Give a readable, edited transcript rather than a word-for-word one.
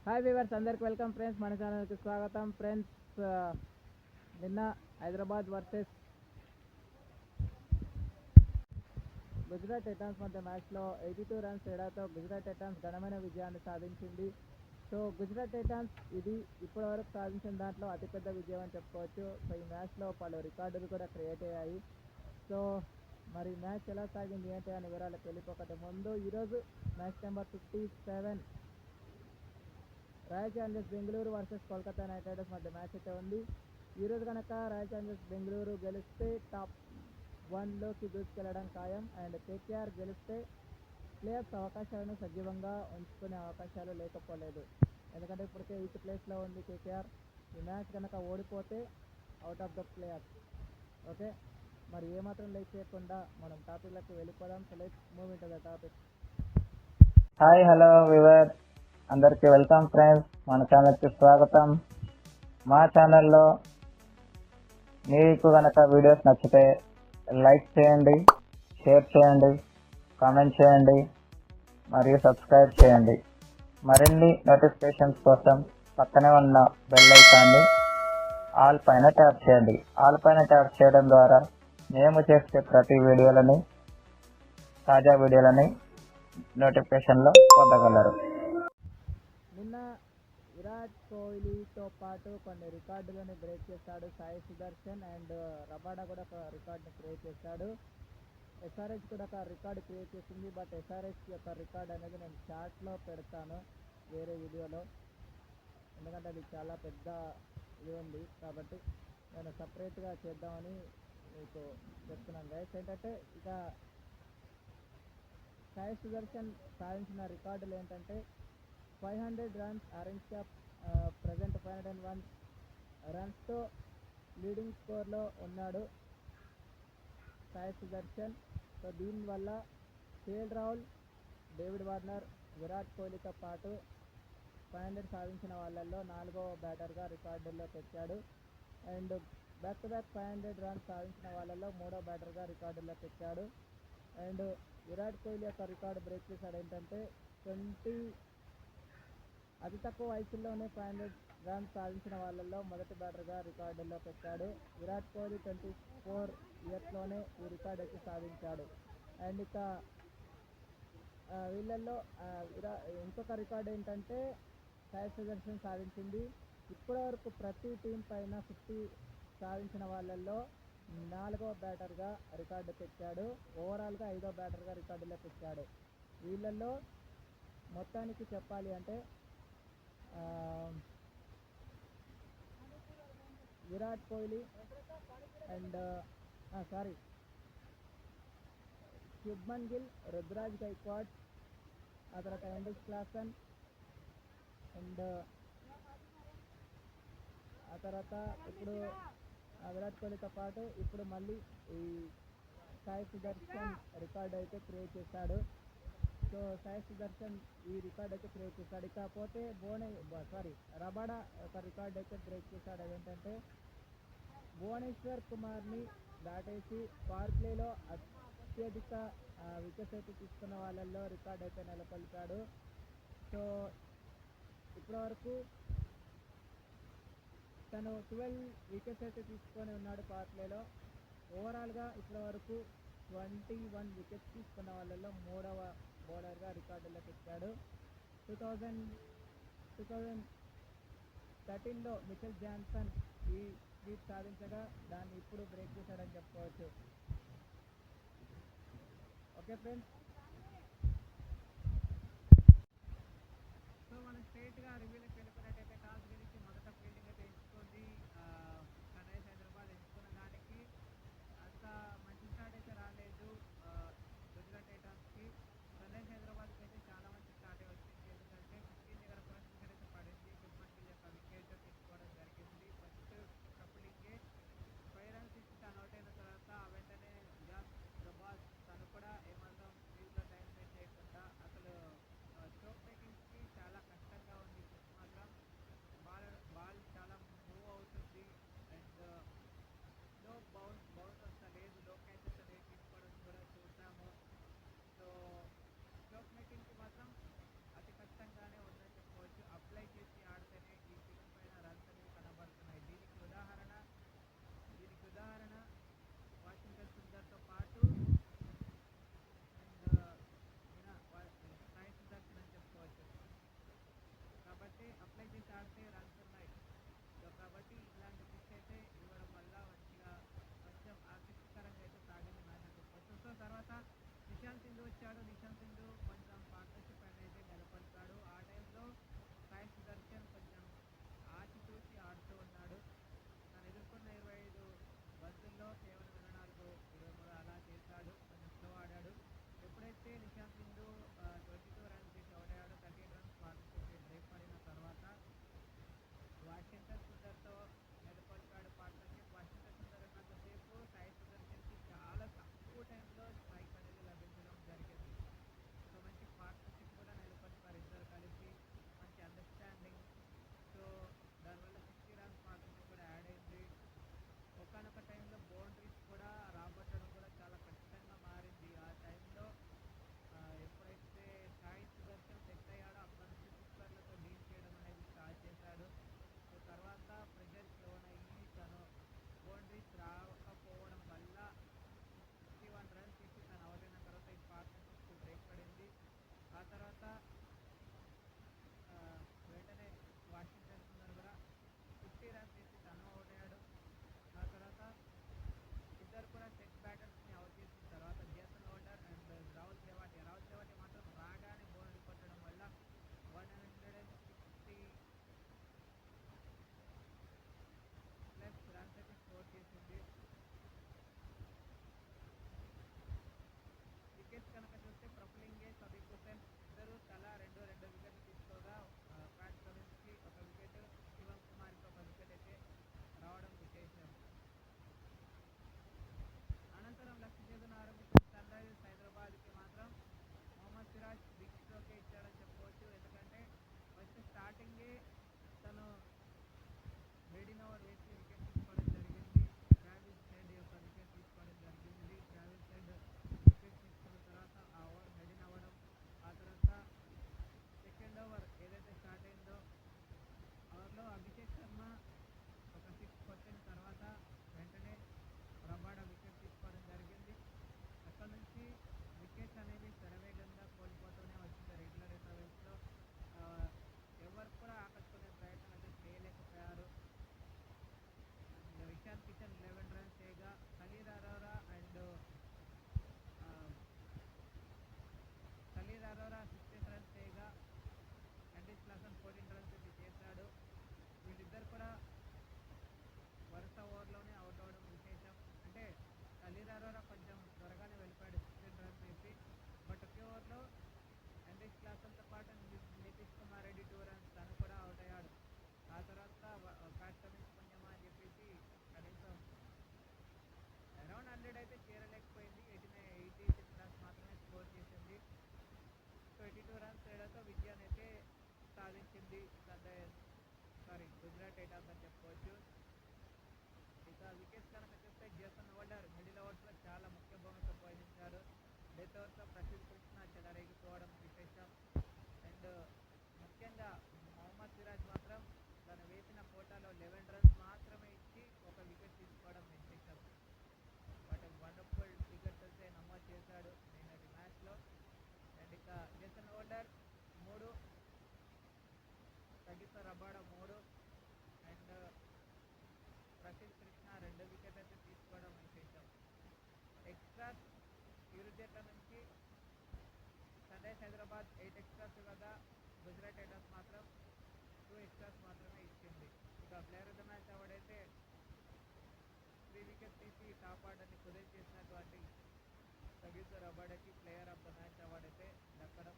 Hi viewers, అందరికి welcome friends. మన ఛానల్కి స్వాగతం ఫ్రెండ్స్. నిన్న హైదరాబాద్ వర్సెస్ గుజరాత్ టైటాన్స్ మధ్య మ్యాచ్లో 82 రన్స్ తేడాతో గుజరాత్ టైటాన్స్ ఘనమైన విజయాన్ని సాధించింది. సో గుజరాత్ టైటాన్స్ ఇది ఇప్పటివరకు సాధించిన దాంట్లో అతిపెద్ద విజయం అని చెప్పుకోవచ్చు. సో ఈ మ్యాచ్లో పలు రికార్డులు కూడా క్రియేట్ అయ్యాయి. సో మరి మ్యాచ్ ఎలా సాగింది ఏంటి అనే వివరాలకు వెళ్ళిపోకండి ముందు ఈరోజు match number 57 royal Challengers Bengaluru versus Kolkata night riders మధ్య మ్యాచ్ అయితే ఉంది. ఈరోజు కనుక రాయల్ ఛాలెంజర్స్ బెంగళూరు గెలిస్తే టాప్ 1లోకి దూసుకెళ్లడం ఖాయం. అండ్ కేకేఆర్ గెలిస్తే ప్లేయర్స్ అవకాశాలను సజీవంగా ఉంచుకునే అవకాశాలు లేకపోలేదు. ఎందుకంటే ఇప్పటికే 8th ప్లేస్లో ఉంది కేకేఆర్. ఈ మ్యాచ్ కనుక ఓడిపోతే out of the players. Okay, మరి ఏమాత్రం లేట్ చేయకుండా మనం టాపిక్లకు వెళ్ళిపోదాం. So let's move into the topic. Hi hello we were, అందరికీ వెల్కమ్ ఫ్రెండ్స్. మన ఛానల్కి స్వాగతం. మా ఛానల్లో మీకు కనుక వీడియోస్ నచ్చితే లైక్ చేయండి, షేర్ చేయండి, కామెంట్ చేయండి మరియు సబ్స్క్రైబ్ చేయండి. మరిన్ని నోటిఫికేషన్స్ కోసం పక్కనే ఉన్న బెల్ ఐకాన్ని ఆల్ పైన ట్యాప్ చేయండి. ఆల్ పైన ట్యాప్ చేయడం ద్వారా మేము చేసే ప్రతి వీడియోలని, తాజా వీడియోలని నోటిఫికేషన్లో పొందగలరు. నిన్న విరాట్ కోహ్లీతో పాటు కొన్ని రికార్డులను బ్రేక్ చేశాడు సాయి సుదర్శన్. అండ్ రబాడా కూడా ఒక రికార్డుని క్రియేట్ చేశాడు. ఎస్ఆర్హెచ్ కూడా ఒక రికార్డు క్రియేట్ చేసింది. బట్ ఎస్ఆర్హెచ్ యొక్క రికార్డ్ అనేది నేను చార్ట్లో పెడతాను వేరే వీడియోలో, ఎందుకంటే అది చాలా పెద్ద ఇది ఉంది కాబట్టి నేను సపరేట్గా చేద్దామని మీకు చెప్తున్నాను గైస్. ఏంటంటే ఇక సాయి సుదర్శన్ సాధించిన రికార్డులు ఏంటంటే 500 రన్స్, ఆరెంజ్ క్యాప్ ప్రజెంట్ 501 రన్స్తో లీడింగ్ స్కోర్లో ఉన్నాడు సాయి సుదర్శన్. సో దీనివల్ల KL Rahul, David Warner, Virat కోహ్లీతో పాటు 500 సాధించిన వాళ్ళల్లో 4వ బ్యాటర్గా రికార్డుల్లోకి ఎక్కాడు. And back to back 500 runs సాధించిన వాళ్ళల్లో 3వ బ్యాటర్గా రికార్డుల్లోకి ఎక్కాడు. అండ్ విరాట్ కోహ్లీ యొక్క రికార్డు బ్రేక్ చేశాడు. ఏంటంటే అతి తక్కువ వయసులోనే 500 రన్స్ సాధించిన వాళ్ళల్లో మొదటి బ్యాటర్గా రికార్డుల్లోకి ఎక్కాడు. విరాట్ కోహ్లీ 24 ఇయర్స్లోనే ఈ రికార్డు అయితే సాధించాడు. అండ్ ఇక వీళ్ళల్లో ఇంకొక రికార్డు ఏంటంటే సాయి సుదర్శన్ సాధించింది. ఇప్పటివరకు ప్రతి టీం పైన 50 సాధించిన వాళ్ళల్లో 4వ బ్యాటర్గా రికార్డుకి ఎక్కాడు. ఓవరాల్గా 5వ బ్యాటర్గా రికార్డులోకి ఎక్కాడు. వీళ్ళల్లో మొత్తానికి చెప్పాలి అంటే విరాట్ కోహ్లీ అండ్ శుభ్మన్ గిల్, రుతురాజ్ గైక్వాడ్, ఆ తర్వాత హెన్రిక్ క్లాసన్, అండ్ ఆ తర్వాత ఇప్పుడు విరాట్ కోహ్లీతో పాటు ఇప్పుడు మళ్ళీ ఈ సాయి సుదర్శన్ రికార్డు అయితే క్రియేట్ చేశాడు. సో సాయి సుదర్శన్ ఈ రికార్డ్ అయితే క్రియేట్ చేశాడు. ఇకపోతే రబాడా ఒక రికార్డ్ అయితే బ్రేక్ చేశాడు. అదేంటంటే భువనేశ్వర్ కుమార్ని దాటేసి పవర్ ప్లేలో అత్యధిక వికెట్స్ అయితే తీసుకున్న వాళ్ళల్లో రికార్డ్ అయితే నెలకొల్పాడు. సో ఇప్పటివరకు తను 12 వికెట్స్ అయితే తీసుకొని ఉన్నాడు పవర్ ప్లేలో. ఓవరాల్గా ఇప్పటివరకు 21 వికెట్స్ తీసుకున్న వాళ్ళల్లో 3వ బౌలర్గా రికార్డులోకి ఎక్కాడు. 2013లో మిచెల్ జాన్సన్ ఈ ఫీట్ సాధించగా దాన్ని ఇప్పుడు బ్రేక్ చేశాడని చెప్పుకోవచ్చు. ఓకే ఫ్రెండ్స్, సో మనం స్ట్రైట్గా రివ్యూలోకి వెళ్ళిపోయినట్టయితే టాస్ గెలిచి మొదట ఫీల్డింగ్ అయితే ఎంచుకుంది సన్ రైజ్ హైదరాబాద్. ఎంచుకున్న దానికి అంత మంచి స్టార్ట్ అయితే రాలేదు గుజరాత్ టైటాన్స్కి. సన్ రైజ్ హైదరాబాద్కి అయితే చాలా మంచి స్టార్ట్ వచ్చింది. ఎందుకంటే 15 దగ్గర ఫస్ట్ వికెట్ అయితే పడింది. శుభ్మన్ గిల్ యొక్క వికెట్ తీసుకోవడం జరిగింది. ఫస్ట్ కపులింగ్కే 5 రన్స్ ఇచ్చి తను అవుట్ అయిన తర్వాత వెంటనే జాస్ ప్రభాస్ తను కూడా ఏమాత్రం ఫీల్డ్లో టైం వేస్ట్ చేయకుండా అసలు స్ట్రోక్ మేకింగ్స్కి చాలా కష్టంగా ఉంది. మాత్రం బాల్ స్ట్రాటజీస్ ఆడితే రన్స్ ఉన్నాయి. సో కాబట్టి ఇలాంటి పిచ్ అయితే ఇవ్వడం వల్ల మంచిగా కొంచెం ఆసక్తికరంగా అయితే సాగింది మ్యాచ్ అని చెప్పొచ్చు. సో తర్వాత నిశాంత్ సింధు వచ్చాడు. నిశాంత్ సింధు కొంచెం పార్ట్నర్షిప్ అనేది నెలకొల్పాడు. ఆ టైంలో సాయి సుదర్శన్ కొంచెం ఆచితూచి ఆడుతూ ఉన్నాడు. తను ఎదుర్కొన్న 25 బంతుల్లో కేవలం 24, 23 అలా చేశాడు. కొంచెం స్లో ఆడాడు. ఎప్పుడైతే నిశాంత్ సింధు 22 రన్స్ చేసి అవుట్ అయ్యాడో 38 రన్స్ పార్ట్నర్షిప్ బ్రేక్ పడిన తర్వాత వాషింగ్టన్ సుందర్తో నెలకొల్పాడు పార్ట్నర్షిప్. వాషింగ్టన్ సుందర్ ఉన్నంతసేపు సాయి సుదర్శన్కి చాలా తక్కువ టైంలో స్ట్రైక్ అనేది లభించడం జరిగింది. సో మంచి పార్ట్నర్షిప్ కూడా నెలకొల్పారు ఇద్దరు కలిసి, మంచి అండర్స్టాండింగ్. సో దానివల్ల 60 రన్స్ పార్ట్నర్షిప్ కూడా యాడ్ అయింది. ఒకనొక టైంలో బౌండరీస్ కూడా రాబట్టడం కూడా చాలా కష్టంగా మారింది. ఆ టైంలో ఎప్పుడైతే సాయి సుదర్శన్ సెట్ అయ్యాడో అప్పటి నుంచి సిక్సర్లతో డీల్ చేయడం అనేది స్టార్ట్ చేశాడు. సో తర్వాత ప్రెజర్కి లోనయ్యి తను బౌండరీస్ రాకపోవడం వల్ల 61 రన్స్ ఇచ్చి తను అవుట్ అయిన తర్వాత ఈ పార్ట్నర్షిప్కి బ్రేక్ పడింది. ఆ తర్వాత వెంటనే వాషింగ్టన్ సుందర్ కూడా 50 రన్స్ ఇచ్చి తను అవుట్ అయ్యాడు. ఆ తర్వాత ఇద్దరు కూడా సెట్ బ్యాటర్స్ని అవుట్ చేసిన తర్వాత Jason holder and Rahul Tewatia మాత్రం రాగానే బౌండరీ కొట్టడం వల్ల 160 ప్లస్ రన్స్ అయితే స్కోర్ చేసింది. వికెట్స్ కనుక చూస్తే ప్రఫులింగే, సబీక్ హుసేన్ ఇద్దరు తలా రెండు వికెట్లు తీసుకోగా ప్యాట్ కమిన్స్కి ఒక వికెట్, శివం కుమార్కి ఒక వికెట్ అయితే రావడం విశేషం. అనంతరం లక్ష్య చేతును ఆరంభించిన సన్ రైజర్స్ హైదరాబాద్కి మాత్రం మొహమ్మద్ సిరాజ్ బిగ్ స్ట్రోకే ఇచ్చాడని చెప్పవచ్చు. ఎందుకంటే ఫస్ట్ స్టార్టింగే తను మిడిల్ ఓవర్ వేసి వికెట్ తీసుకోవడం జరిగింది. ట్రావిస్ హెడ్ యొక్క వికెట్ తీసుకోవడం జరిగింది. ట్రావిస్ హెడ్ వికెట్ తీసుకున్న తర్వాత ఆ ఓవర్ మిడిల్ అవ్వడం, ఆ తర్వాత సెకండ్ ఓవర్ ఏదైతే స్టార్ట్ అయిందో ఓవర్లో అభిషేక్ శర్మ ఒక 6 కొట్టిన తర్వాత వెంటనే రబాడా వికెట్ తీసుకోవడం జరిగింది. అక్కడ నుంచి వికెట్స్ అనేది శరవేగంగా కోల్పోతూనే వచ్చింది. రెగ్యులర్ ఇంటర్వెల్స్లో ఎవరు కూడా ఆకట్టుకునే ప్రయత్నం అయితే చేయలేకపోయారు. అండ్ ఇషాన్ కిషన్ 11 రన్స్ చేయగా ఖలీల్ అరోరా 16 రన్స్ చేయగా అండీస్ క్లాసన్ 14 రన్స్ అయితే చేశాడు. వీళ్ళిద్దరు కూడా వరుస ఓవర్లోనే అవుట్ అవ్వడం విశేషం. అంటే ఖలీల్ అరోరా కొంచెం త్వరగానే వెళ్ళిపోయాడు 16 రన్స్ వేసి. బట్ ఒకే ఓవర్లో అండీస్ క్లాసన్తో పాటు నితీష్ కుమార్ రెడ్డి 2 రన్స్ తను కూడా అవుట్ అయ్యాడు. ఆ తర్వాత ప్యాట్ కమిన్స్ పుణ్యమా అని చెప్పేసి కనీసం అరౌండ్ 100 అయితే చేరలేకపోయింది. 86 రన్స్ మాత్రమే స్కోర్ చేసింది. సో 82 రన్స్ తేడాతో విజయాన్ని అయితే సాధించింది గుజరాత్ టైటాన్స్ అని చెప్పుకోవచ్చు. ఇక వికెట్స్ కనుక చూస్తే జేసన్ హోల్డర్ మిడిల్ ఓవర్స్లో చాలా ముఖ్య భూమిక పోషించారు. డెత్ ఓవర్స్లో ప్రసిద్ధ్ కృష్ణ చెలరేగిపోవడం విశేషం. అండ్ ముఖ్యంగా మొహమ్మద్ సిరాజ్ మాత్రం తను వేసిన కోటాలో 11 రన్స్ మాత్రమే ఇచ్చి ఒక వికెట్ తీసుకోవడం విశేషం. బట్ వండర్ఫుల్ వికెట్స్ అయితే నమోదు చేశాడు నిన్నటి మ్యాచ్లో. అండ్ ఇక జేసన్ హోల్డర్ 3, తగిత Rabada 3 and Prasidh Krishna 2 wicket అయితే తీసుకోవడం విశేషం. ఎక్స్ట్రాస్ ఇరు జట్ల నుంచి సన్ రైజర్స్ హైదరాబాద్ 8 ఎక్స్ట్రాస్ ఇవ్వగా గుజరాత్ టైటాన్స్ మాత్రం 2 ఎక్స్ట్రాస్ మాత్రమే ఇచ్చింది. ఇక player of the match award అయితే 3 వికెట్ తీసి టాప్ ఆర్డర్ని కుదిరి చేసినటువంటి తగిత రబాడాకి player of the match award అయితే దక్కడం